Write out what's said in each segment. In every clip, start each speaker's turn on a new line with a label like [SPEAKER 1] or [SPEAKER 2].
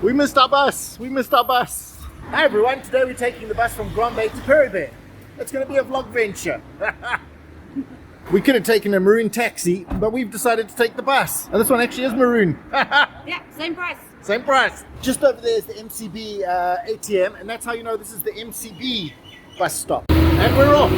[SPEAKER 1] We missed our bus. We missed our bus. Hi everyone. Today we're taking the bus from Grand Baie to Pereybere. It's going to be a vlog venture. We could have taken a maroon taxi, but we've decided to take the bus. And this one actually is maroon.
[SPEAKER 2] Yeah, same price.
[SPEAKER 1] Same price. Just over there is the MCB ATM, and that's how you know this is the MCB bus stop. And we're off.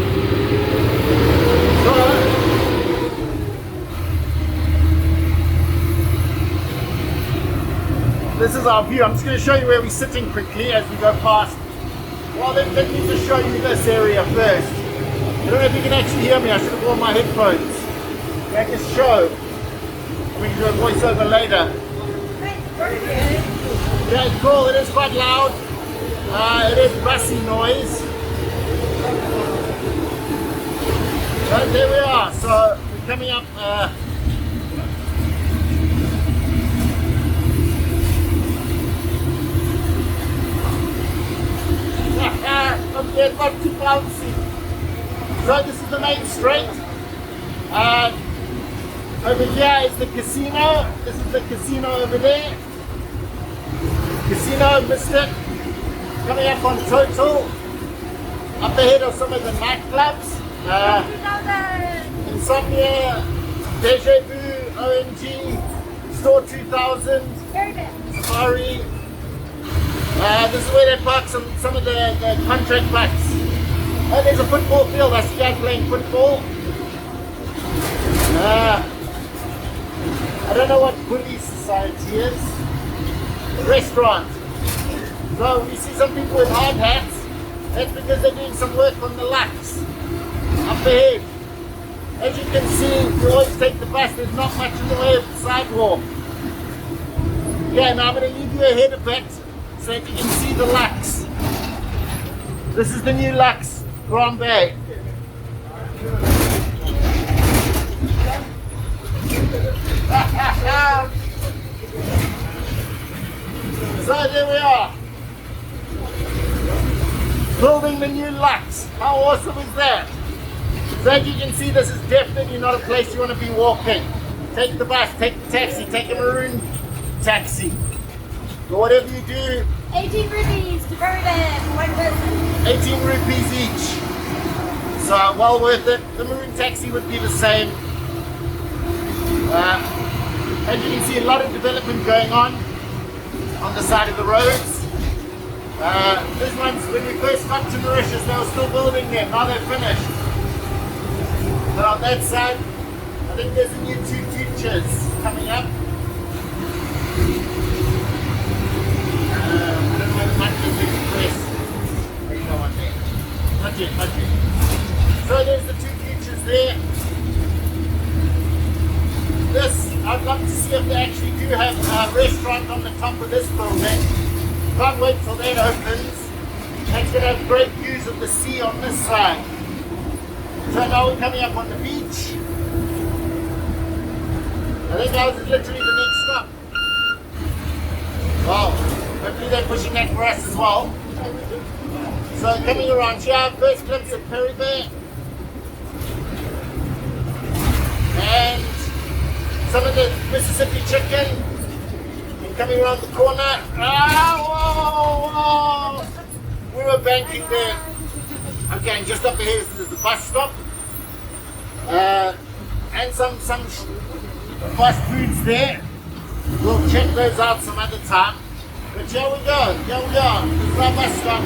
[SPEAKER 1] This is our view. I'm just going to show you where we're sitting quickly as we go past. Well, then let me just show you this area first. I don't know if you can actually hear me. I should have worn my headphones. I just show. We can do a voiceover later. Yeah, it's cool. It is quite loud. It is bussy noise. But there we are. So we're coming up. Okay, not too bouncy. So this is the main street. Over here is the casino. This is the casino over there. Casino, missed it. Coming up on Total. Up ahead are some of the nightclubs. Insomnia, Deja Vu, OMG, Store 2000, Safari. This is where they park some of the contract bikes. Oh, there's a football field. I see guys playing football. I don't know what police society is. Restaurant. So we see some people with hard hats. That's because they're doing some work on the Lux. Up ahead. As you can see, you always take the bus. There's not much in the way of the sidewalk. Yeah, now I'm going to leave you ahead a bit so that you can see the Lux. This is the new Lux Grand Baie. So there we are. Building the new Lux. How awesome is that? So as you can see, this is definitely not a place you want to be walking. Take the bus, take the taxi, take a maroon taxi. Or whatever you do.
[SPEAKER 2] 18 rupees to Pereybere for one person.
[SPEAKER 1] 18 rupees each. So well worth it. The maroon taxi would be the same. As you can see, a lot of development going on the side of the roads. This one's, when we first got to Mauritius, they were still building them. Now they're finished. But on that side, I think there's a new 2 futures coming up. I don't know whether much is express. There you go, one there. Not yet, not yet. So there's the 2 futures there. This, I'd love to see if they actually do have a restaurant on the top of this building. Can't wait till that opens. That's going to have great views of the sea on this side. So now we're coming up on the beach. I think ours is literally the next stop. Wow, hopefully they're pushing that for us as well. So coming around here, first glimpse of Pereybere. And some of the Mississippi chicken. And coming around the corner. Whoa, whoa. We were banking there. Okay, and just up ahead is the bus stop. And some fast foods there. We'll check those out some other time. But here we go. Here we are. This is our bus stop.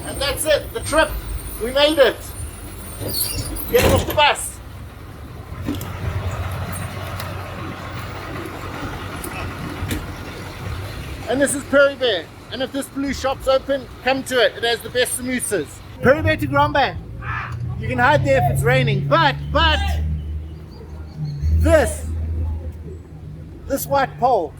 [SPEAKER 1] And that's it. The trip. We made it. Getting off the bus. And this is Pereybere. And if this blue shop's open, come to it. It has the best samosas. Pereybere to Grand Baie. You can hide there if it's raining, but this white pole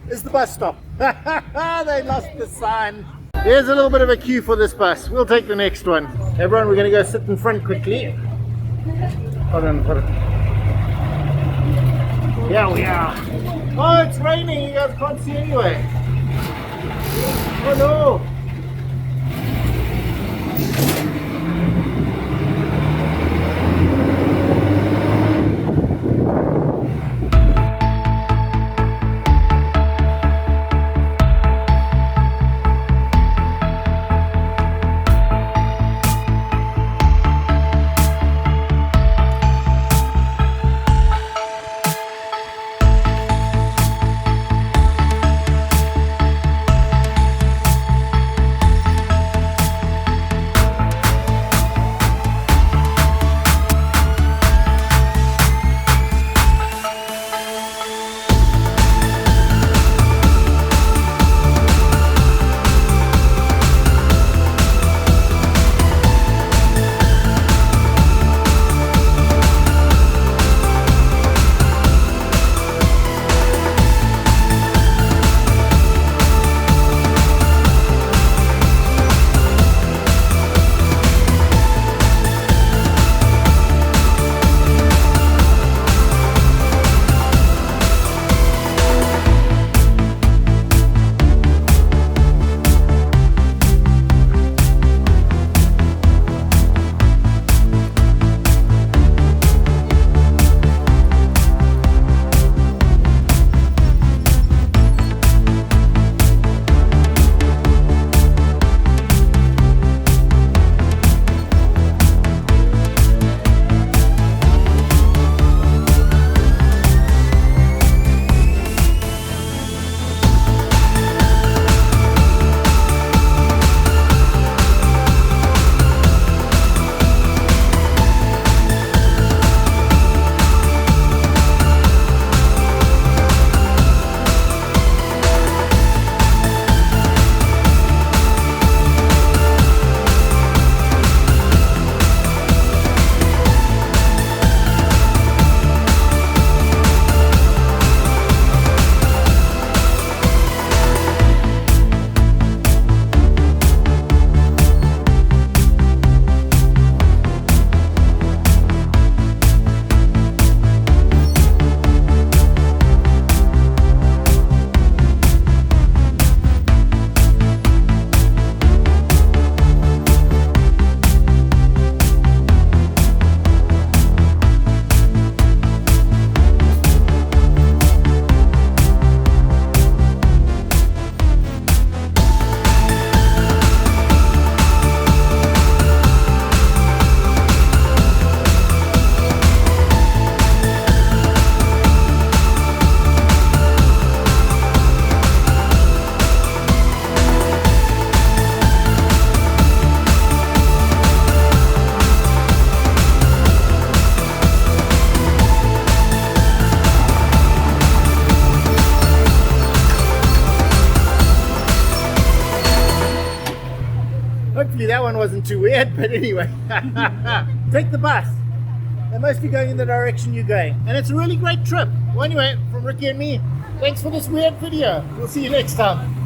[SPEAKER 1] is the bus stop. They lost the sign. There's a little bit of a queue for this bus. We'll take the next one. Everyone, we're going to go sit in front quickly. Hold on. Here we are. Oh, it's raining. You guys can't see anyway. Oh no. Hopefully that one wasn't too weird, but anyway. Take the bus. They're mostly going in the direction you're going. And it's a really great trip. Well, anyway, from Riki and me, thanks for this weird video. We'll see you next time.